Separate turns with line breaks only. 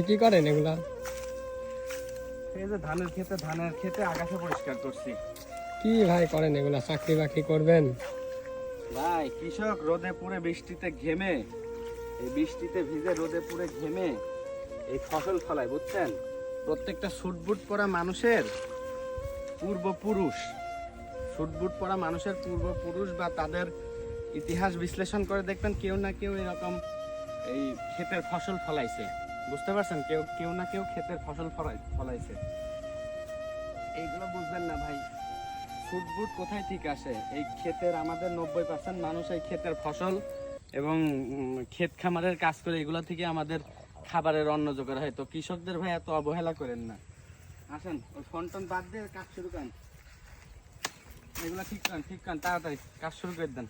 কি করেন এগুলা?
এই যে ধানের খেতে আগাছা পরিষ্কার করছি।
কি ভাই করেন এগুলা? চাকরি বাকরি করবেন?
ভাই কৃষক রোদে পুড়ে বৃষ্টিতে ঘেমে, এই বৃষ্টিতে ভিজে রোদে পুড়ে ঘেমে এই ফসল ফলায়, বুঝছেন? প্রত্যেকটা সুটবুট পরা মানুষের পূর্বপুরুষ, সুটবুট পরা মানুষের পূর্বপুরুষ বা তাদের ইতিহাস বিশ্লেষণ করে দেখবেন কেউ না কেউ এরকম এই ক্ষেতের ফসল ফলাইছে। বুঝতে পারছেন? কেউ না কেউ ক্ষেতের ফসল ফলাইছে। এইগুলো বুঝবেন না ভাই। ফুটবুট কোথায় ঠিক আসে? এই ক্ষেতের আমাদের 90% মানুষ এই ক্ষেতের ফসল এবং ক্ষেত খামারের কাজ করে, এগুলো থেকে আমাদের খাবারের অন্ন জোগাড় হয়। তো কৃষকদের ভাই এত অবহেলা করেন না। আসেন ওই ফন্টন বাদ দিয়ে কাজ শুরু করেন, এগুলো ঠিক করেন তাড়াতাড়ি কাজ শুরু করে দেন।